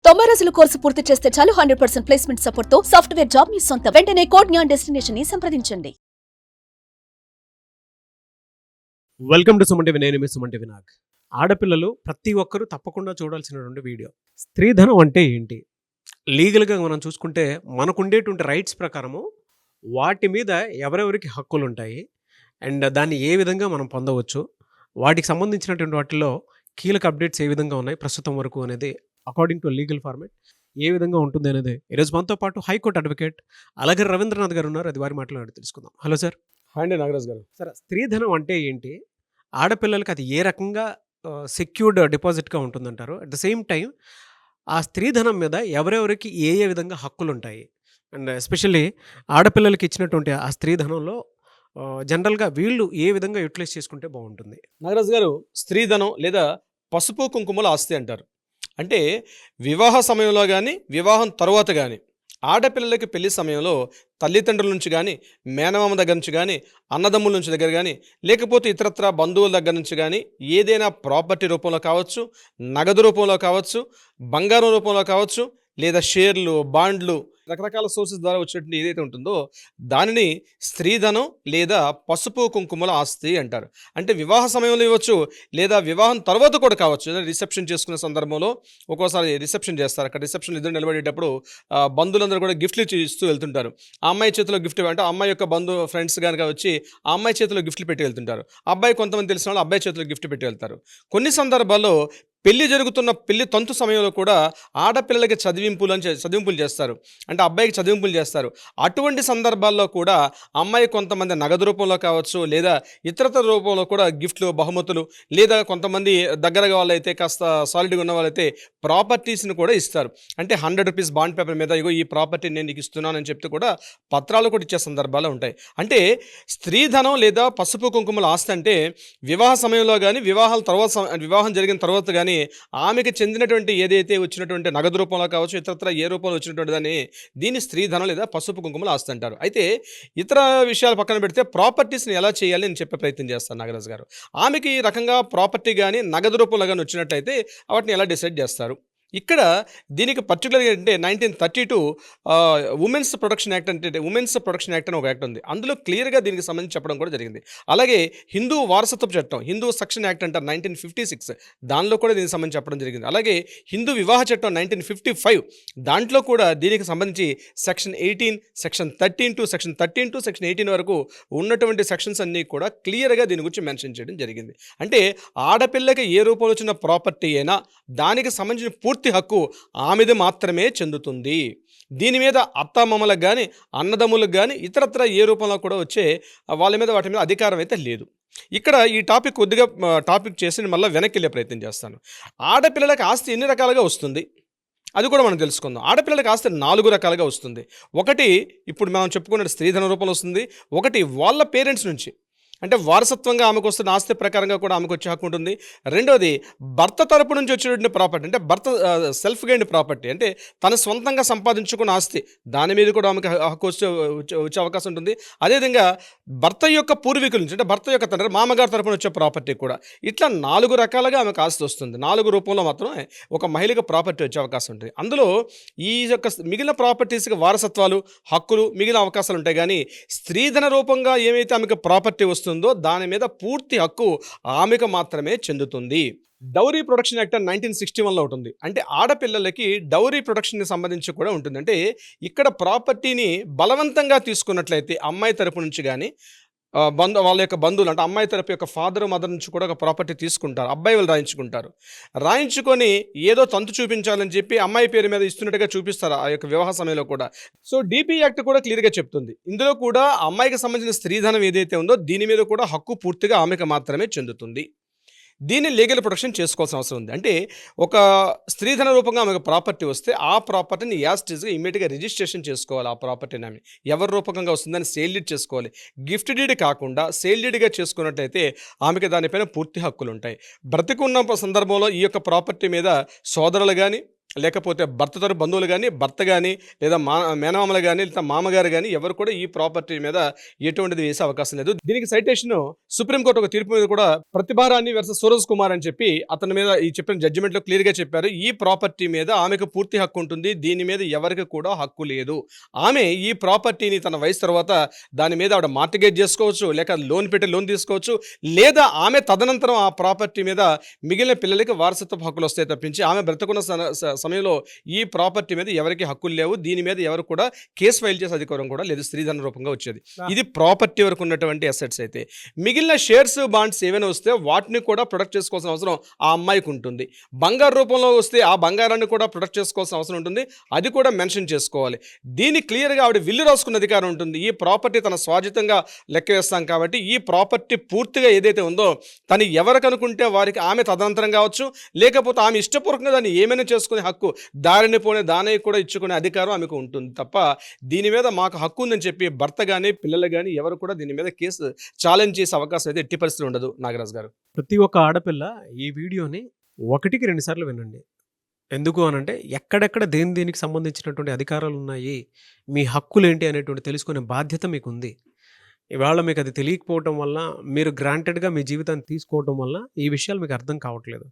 90 రోజుల కోర్సు పూర్తి చేస్తే చాలు 100% ప్లేస్మెంట్ సపోర్ట్ తో సాఫ్ట్వేర్ జాబ్ మీ సొంతం. వెంటనే కోడ్ జ్ఞాన్ డెస్టినేషన్ ని సంప్రదించండి. Welcome to Suman TV. నేను మీ సుమన్ టీవీ నాగ్. ఆడపిల్లలు ప్రతి ఒక్కరూ తప్పకుండా చూడాల్సినటువంటి వీడియో. స్త్రీధనం అంటే ఏంటి? లీగల్గా మనం చూసుకుంటే మనకుండేటువంటి రైట్స్ ప్రకారము వాటి మీద ఎవరెవరికి హక్కులు ఉంటాయి అండ్ దాన్ని ఏ విధంగా మనం పొందవచ్చు, వాటికి సంబంధించినటువంటి వాటిలో కీలక అప్డేట్స్ ఏ విధంగా ఉన్నాయి ప్రస్తుతం వరకు అనేది అకార్డింగ్ టు లీగల్ ఫార్మేట్ ఏ విధంగా ఉంటుంది అనేది ఈరోజు మనతో పాటు హైకోర్టు అడ్వకేట్ అలాగే రవీంద్రనాథ్ గారు ఉన్నారు. అది వారి మాట్లాడి తెలుసుకుందాం. Hello sir. హాయ్ అండి నాగరాజ్ గారు. సార్, స్త్రీధనం అంటే ఏంటి? ఆడపిల్లలకి అది ఏ రకంగా సెక్యూర్డ్ డిపాజిట్గా ఉంటుందంటారు? అట్ ద సేమ్ టైం ఆ స్త్రీధనం మీద ఎవరెవరికి ఏ ఏ విధంగా హక్కులు ఉంటాయి అండ్ ఎస్పెషల్లీ ఆడపిల్లలకి ఇచ్చినటువంటి ఆ స్త్రీధనంలో జనరల్గా వీళ్ళు ఏ విధంగా యూటిలైజ్ చేసుకుంటే బాగుంటుంది? నాగరాజ్ గారు, స్త్రీధనం లేదా పసుపు కుంకుమల ఆస్తి అంటారు. అంటే వివాహ సమయంలో కానీ వివాహం తర్వాత కానీ ఆడపిల్లలకి పెళ్లి సమయంలో తల్లిదండ్రుల నుంచి కానీ మేనమామ దగ్గర నుంచి కానీ అన్నదమ్ముల నుంచి దగ్గర కానీ లేకపోతే ఇతరత్ర బంధువుల దగ్గర నుంచి కానీ ఏదైనా ప్రాపర్టీ రూపంలో కావచ్చు, నగదు రూపంలో కావచ్చు, బంగారం రూపంలో కావచ్చు, లేదా షేర్లు, బాండ్లు, రకరకాల సోర్సెస్ ద్వారా వచ్చినటువంటి ఏదైతే ఉంటుందో దానిని స్త్రీధనం లేదా పసుపు కుంకుమల ఆస్తి అంటారు. అంటే వివాహ సమయంలో ఇవ్వచ్చు, లేదా వివాహం తర్వాత కూడా కావచ్చు. రిసెప్షన్ చేసుకునే సందర్భంలో ఒక్కోసారి రిసెప్షన్ చేస్తారు. అక్కడ రిసెప్షన్ ఇద్దరు నిలబడేటప్పుడు బంధువులందరూ కూడా గిఫ్ట్లు ఇస్తూ వెళ్తుంటారు. ఆ అమ్మాయి చేతిలో గిఫ్ట్ అంటే అమ్మాయి యొక్క ఫ్రెండ్స్ కనుక వచ్చి ఆ అమ్మాయి చేతిలో గిఫ్ట్లు పెట్టి వెళ్తుంటారు. అబ్బాయి కొంతమంది తెలిసిన వాళ్ళు అబ్బాయి చేతిలో గిఫ్ట్ పెట్టి వెళ్తారు. కొన్ని సందర్భాల్లో పెళ్లి తంతు సమయంలో కూడా ఆడపిల్లలకి చదివింపులు చేస్తారు. అంటే అబ్బాయికి చదివింపులు చేస్తారు. అటువంటి సందర్భాల్లో కూడా అమ్మాయి కొంతమంది నగదు రూపంలో కావచ్చు, లేదా ఇతరతర రూపంలో కూడా గిఫ్ట్లు, బహుమతులు, లేదా కొంతమంది దగ్గరగా వాళ్ళైతే కాస్త సాలిడ్గా ఉన్న వాళ్ళైతే ప్రాపర్టీస్ని కూడా ఇస్తారు. అంటే 100 రూపీస్ బాండ్ పేపర్ మీద ఇగో ఈ ప్రాపర్టీ నేను నీకు ఇస్తున్నానని చెప్తూ కూడా పత్రాలు కూడా ఇచ్చే సందర్భాలు ఉంటాయి. అంటే స్త్రీధనం లేదా పసుపు కుంకుమల ఆస్తి అంటే వివాహ సమయంలో కానీ వివాహం జరిగిన తర్వాత కానీ ఆమెకి చెందినటువంటి ఏదైతే వచ్చినటువంటి నగదు రూపంలో కావచ్చు, ఇతరత్ర ఏ రూపంలో వచ్చినటువంటి దీన్ని స్త్రీధనం లేదా పసుపు కుంకుమలు ఆస్తి అంటారు. అయితే ఇతర విషయాలు పక్కన పెడితే ప్రాపర్టీస్ని ఎలా చేయాలి అని చెప్పే ప్రయత్నం చేస్తాను నాగరాజు గారు. ఆమెకి ఈ రకంగా ప్రాపర్టీ కానీ నగదు రూపంలో కానీ వచ్చినట్టయితే వాటిని ఎలా డిసైడ్ చేస్తారు? ఇక్కడ దీనికి పర్టికులర్గా అంటే 1932 ఉమెన్స్ ప్రొటెక్షన్ యాక్ట్ అని ఒక యాక్ట్ ఉంది. అందులో క్లియర్గా దీనికి సంబంధించి చెప్పడం కూడా జరిగింది. అలాగే హిందూ వారసత్వ చట్టం, హిందూ సెక్షన్ యాక్ట్ అంటారు 1956, దానిలో కూడా దీనికి సంబంధించి చెప్పడం జరిగింది. అలాగే హిందూ వివాహ చట్టం 1955, దాంట్లో కూడా దీనికి సంబంధించి సెక్షన్ 18, సెక్షన్ 13 సెక్షన్ 18 వరకు ఉన్నటువంటి సెక్షన్స్ అన్నీ కూడా క్లియర్గా దీని గురించి మెన్షన్ చేయడం జరిగింది. అంటే ఆడపిల్లకి ఏ రూపంలో వచ్చిన ప్రాపర్టీ అయినా దానికి సంబంధించిన పూర్తి హక్కు ఆమెది మాత్రమే చెందుతుంది. దీని మీద అత్తమామలకు కానీ అన్నదమ్ములకు కానీ ఇతరత్ర ఏ రూపంలో కూడా వచ్చే వాటి మీద అధికారం అయితే లేదు. ఇక్కడ ఈ టాపిక్ చేసి మళ్ళీ వెనక్కి వెళ్ళే ప్రయత్నం చేస్తాను. ఆడపిల్లలకు ఆస్తి ఎన్ని రకాలుగా వస్తుంది అది కూడా మనం తెలుసుకుందాం. ఆడపిల్లలకు ఆస్తి 4 రకాలుగా వస్తుంది. ఒకటి ఇప్పుడు మనం చెప్పుకున్న స్త్రీధన రూపంలో వస్తుంది. ఒకటి వాళ్ళ పేరెంట్స్ నుంచి, అంటే వారసత్వంగా ఆమెకు వస్తున్న ఆస్తి ప్రకారంగా కూడా ఆమెకు వచ్చే హక్కు ఉంటుంది. రెండోది భర్త తరపు నుంచి వచ్చేటువంటి ప్రాపర్టీ, అంటే భర్త సెల్ఫ్ గెయిన్డ్ ప్రాపర్టీ, అంటే తన సొంతంగా సంపాదించుకున్న ఆస్తి, దాని మీద కూడా ఆమెకు హక్కు వచ్చే అవకాశం ఉంటుంది. అదేవిధంగా భర్త యొక్క పూర్వీకుల నుంచి, అంటే భర్త యొక్క తండ్రి మామగారి తరపున వచ్చే ప్రాపర్టీ కూడా. ఇట్లా 4 రకాలుగా ఆమెకు ఆస్తి వస్తుంది. 4 రూపంలో మాత్రమే ఒక మహిళకు ప్రాపర్టీ వచ్చే అవకాశం ఉంటుంది. అందులో ఈ యొక్క మిగిలిన ప్రాపర్టీస్కి వారసత్వాలు, హక్కులు, మిగిలిన అవకాశాలు ఉంటాయి. కానీ స్త్రీధన రూపంగా ఏమైతే ఆమెకు ప్రాపర్టీ వస్తుందో దాని మీద పూర్తి హక్కు ఆమెకు మాత్రమే చెందుతుంది. డౌరీ ప్రొటెక్షన్ యాక్ట్ 1961లో ఉంటుంది. అంటే ఆడపిల్లలకి డౌరీ ప్రొటెక్షన్కి సంబంధించి కూడా ఉంటుంది. అంటే ఇక్కడ ప్రాపర్టీని బలవంతంగా తీసుకున్నట్లయితే అమ్మాయి తరపు నుంచి కానీ వాళ్ళ యొక్క బంధువులు, అంటే అమ్మాయి తరపు యొక్క ఫాదర్ మదర్ నుంచి కూడా ఒక ప్రాపర్టీ తీసుకుంటారు. అబ్బాయి వాళ్ళు రాయించుకొని ఏదో తంతు చూపించాలని చెప్పి అమ్మాయి పేరు మీద ఇస్తున్నట్టుగా చూపిస్తారు ఆ యొక్క వివాహ సమయంలో కూడా. సో DP యాక్ట్ కూడా క్లియర్గా చెప్తుంది. ఇందులో కూడా అమ్మాయికి సంబంధించిన స్త్రీధనం ఏదైతే ఉందో దీని మీద కూడా హక్కు పూర్తిగా ఆమెకు మాత్రమే చెందుతుంది. దీన్ని లీగల్ ప్రొటెక్షన్ చేసుకోవాల్సిన అవసరం ఉంది. అంటే ఒక స్త్రీధన రూపంగా ఆమెకు ప్రాపర్టీ వస్తే ఆ ప్రాపర్టీని యాస్టీజ్గా ఇమీడియట్గా రిజిస్ట్రేషన్ చేసుకోవాలి. ఆ ప్రాపర్టీని ఆమె ఎవరి రూపకంగా వస్తుందని సేల్ డీడ్ చేసుకోవాలి. గిఫ్ట్ డీడ్ కాకుండా సేల్ డీడ్గా చేసుకున్నట్టయితే ఆమెకి దానిపైన పూర్తి హక్కులు ఉంటాయి. బ్రతికున్న సందర్భంలో ఈ యొక్క ప్రాపర్టీ మీద సోదరులు కానీ లేకపోతే భర్త తరపు బంధువులు కానీ, భర్త కానీ, లేదా మేనమామలు కానీ, లేదా మామగారు కానీ ఎవరు కూడా ఈ ప్రాపర్టీ మీద ఎటువంటిది వేసే అవకాశం లేదు. దీనికి సైటేషన్ సుప్రీంకోర్టు ఒక తీర్పు మీద కూడా ప్రతిభారాణి వర్సెస్ సూరజ్ కుమార్ అని చెప్పి అతని మీద ఈ చెప్పిన జడ్జిమెంట్లో క్లియర్గా చెప్పారు. ఈ ప్రాపర్టీ మీద ఆమెకు పూర్తి హక్కు ఉంటుంది, దీని మీద ఎవరికి కూడా హక్కు లేదు. ఆమె ఈ ప్రాపర్టీని తన వయసు తర్వాత దాని మీద ఆవిడ మార్టిగేజ్ చేసుకోవచ్చు, లేక లోన్ పెట్టి లోన్ తీసుకోవచ్చు, లేదా ఆమె తదనంతరం ఆ ప్రాపర్టీ మీద మిగిలిన పిల్లలకి వారసత్వ హక్కులు వస్తాయి తప్పించి ఆమె బ్రతుకున్న సమయంలో ఈ ప్రాపర్టీ మీద ఎవరికి హక్కులు లేవు. దీని మీద ఎవరు కూడా కేసు ఫైల్ చేసే అధికారం కూడా లేదు, స్త్రీధన రూపంగా వచ్చేది. ఇది ప్రాపర్టీ వరకు ఉన్నటువంటి అసెట్స్. అయితే మిగిలిన షేర్స్ బాండ్స్ ఏవైనా వస్తే వాటిని కూడా ప్రొటెక్ట్ చేసుకోవాల్సిన అవసరం ఆ అమ్మాయికి ఉంటుంది. బంగారు రూపంలో వస్తే ఆ బంగారాన్ని కూడా ప్రొటెక్ట్ చేసుకోవాల్సిన అవసరం ఉంటుంది, అది కూడా మెన్షన్ చేసుకోవాలి. దీన్ని క్లియర్గా ఆవిడ విల్లు రాసుకున్న అధికారం ఉంటుంది. ఈ ప్రాపర్టీ తన స్వాధీనంగా లెక్క వేస్తాం కాబట్టి ఈ ప్రాపర్టీ పూర్తిగా ఏదైతే ఉందో తను ఎవరికి అనుకుంటే వారికి ఆమె తదనంతరం కావచ్చు, లేకపోతే ఆమె ఇష్టపూర్వకంగా దాన్ని ఏమైనా చేసుకునే హక్కు, దారిని పోనే దానికి కూడా ఇచ్చుకునే అధికారం ఆమెకు ఉంటుంది తప్ప దీని మీద మాకు హక్కు ఉందని చెప్పి భర్త కానీ పిల్లలు కానీ ఎవరు కూడా దీని మీద కేసు ఛాలెంజ్ చేసే అవకాశం అయితే ఎట్టి పరిస్థితులు ఉండదు. నాగరాజు గారు, ప్రతి ఒక్క ఆడపిల్ల ఈ వీడియోని 1కి 2 సార్లు వినండి. ఎందుకు అనంటే ఎక్కడెక్కడ దేనికి సంబంధించినటువంటి అధికారాలు ఉన్నాయి, మీ హక్కులేంటి అనేటువంటి తెలుసుకునే బాధ్యత మీకు ఉంది. ఇవాళ మీకు అది తెలియకపోవటం వల్ల మీరు గ్రాంటెడ్గా మీ జీవితాన్ని తీసుకోవటం వల్ల ఈ విషయాలు మీకు అర్థం కావట్లేదు.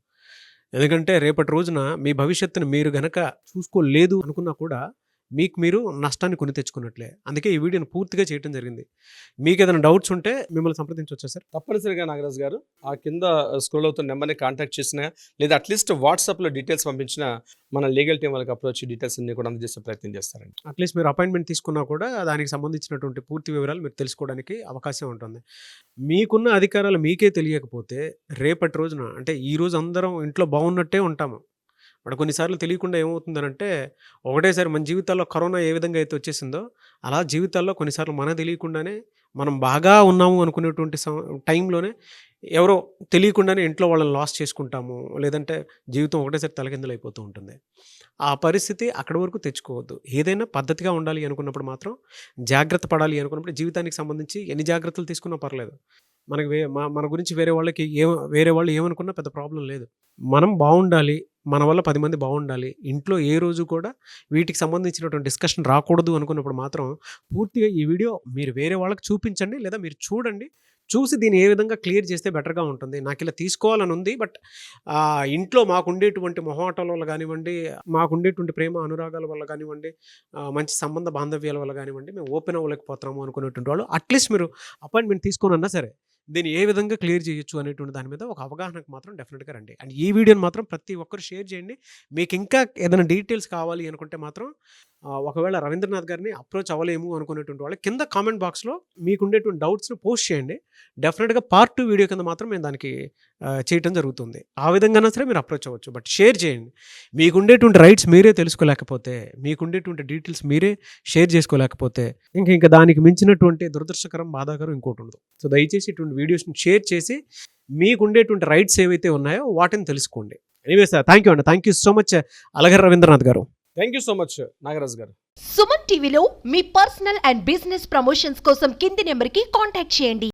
ఎందుకంటే రేపటి రోజున మీ భవిష్యత్తును మీరు గనక చూసుకోలేదు అనుకున్నా కూడా మీకు మీరు నష్టాన్ని కొని తెచ్చుకున్నట్లే. అందుకే ఈ వీడియోని పూర్తిగా చేయడం జరిగింది. మీకు ఏదైనా డౌట్స్ ఉంటే మిమ్మల్ని సంప్రదించవచ్చా సార్? తప్పనిసరిగా నాగరాజు గారు ఆ కింద స్క్రోల్ అవుతున్న నెంబర్ని కాంటాక్ట్ చేసినా, లేదా అట్లీస్ట్ వాట్సాప్లో డీటెయిల్స్ పంపించినా మన లీగల్ టీం వాళ్ళకి అప్రోచ్ డీటెయిల్స్ అన్ని కూడా అందజేసే ప్రయత్నం చేస్తారండి. అట్లీస్ట్ మీరు అపాయింట్మెంట్ తీసుకున్నా కూడా దానికి సంబంధించినటువంటి పూర్తి వివరాలు మీరు తెలుసుకోవడానికి అవకాశం ఉంటుంది. మీకున్న అధికారాలు మీకే తెలియకపోతే రేపటి రోజున, అంటే ఈ రోజు అందరం ఇంట్లో బాగున్నట్టే ఉంటాము, బట్ కొన్నిసార్లు తెలియకుండా ఏమవుతుందనంటే ఒకటేసారి మన జీవితాల్లో కరోనా ఏ విధంగా అయితే వచ్చేసిందో అలా జీవితాల్లో కొన్నిసార్లు మనకు తెలియకుండానే మనం బాగా ఉన్నాము అనుకునేటువంటి టైంలోనే ఎవరో తెలియకుండానే ఇంట్లో వాళ్ళని లాస్ చేసుకుంటాము, లేదంటే జీవితం ఒకటేసారి తలకిందులైపోతూ ఉంటుంది. ఆ పరిస్థితి అక్కడి వరకు తెచ్చుకోవద్దు. ఏదైనా పద్ధతిగా ఉండాలి అనుకున్నప్పుడు మాత్రం, జాగ్రత్త పడాలి అనుకున్నప్పుడు జీవితానికి సంబంధించి ఎన్ని జాగ్రత్తలు తీసుకున్నా పర్లేదు. మనకి మన గురించి వేరే వాళ్ళు ఏమనుకున్నా పెద్ద ప్రాబ్లం లేదు. మనం బాగుండాలి, మన వల్ల 10 మంది బాగుండాలి, ఇంట్లో ఏ రోజు కూడా వీటికి సంబంధించినటువంటి డిస్కషన్ రాకూడదు అనుకున్నప్పుడు మాత్రం పూర్తిగా ఈ వీడియో మీరు వేరే వాళ్ళకి చూపించండి, లేదా మీరు చూడండి. చూసి దీన్ని ఏ విధంగా క్లియర్ చేస్తే బెటర్గా ఉంటుంది. నాకు ఇలా తీసుకోవాలని ఉంది, బట్ ఇంట్లో మాకుండేటువంటి మొహమాటాల వల్ల కానివ్వండి, మాకుండేటువంటి ప్రేమ అనురాగాల వల్ల కానివ్వండి, మంచి సంబంధ బాంధవ్యాల వల్ల కానివ్వండి, మేము ఓపెన్ అవ్వలేకపోతున్నాము అనుకునేటువంటి వాళ్ళు అట్లీస్ట్ మీరు అపాయింట్మెంట్ తీసుకొని సరే దీన్ని ఏ విధంగా క్లియర్ చేయొచ్చు అనేటువంటి దాని మీద ఒక అవగాహనకు మాత్రం డెఫినెట్గా రండి. అండ్ ఈ వీడియోని మాత్రం ప్రతి ఒక్కరు షేర్ చేయండి. మీకు ఇంకా ఏదైనా డీటెయిల్స్ కావాలి అనుకుంటే మాత్రం ఒకవేళ రవీంద్రనాథ్ గారిని అప్రోచ్ అవ్వలేము అనుకునేటువంటి వాళ్ళు కింద కామెంట్ బాక్స్లో మీకు ఉండేటువంటి డౌట్స్ని పోస్ట్ చేయండి. డెఫినెట్గా పార్ట్ 2 వీడియో కింద మాత్రం మేము దానికి చేయటం జరుగుతుంది. ఆ విధంగా సరే మీరు అప్రోచ్ అవ్వచ్చు, బట్ షేర్ చేయండి. మీకుండేటువంటి రైట్స్ మీరే తెలుసుకోలేకపోతే, మీకుండేటువంటి డీటెయిల్స్ మీరే షేర్ చేసుకోలేకపోతే ఇంకా దానికి మించినటువంటి దురదృష్టకరం, బాధాకరం ఇంకోటి ఉండదు. సో దయచేసి ఇటువంటి వీడియోస్ని షేర్ చేసి మీకుండేటువంటి రైట్స్ ఏవైతే ఉన్నాయో వాటిని తెలుసుకోండి. ఎనీవే సార్, థ్యాంక్ యూ అండి. Thank you so much Alagar Ravindranath గారు. Thank you so much Nagaraju గారు. సుమన్ టీవీలో మీ పర్సనల్ అండ్ బిజినెస్ ప్రమోషన్స్ కోసం కింది నెంబర్కి కాంటాక్ట్ చేయండి.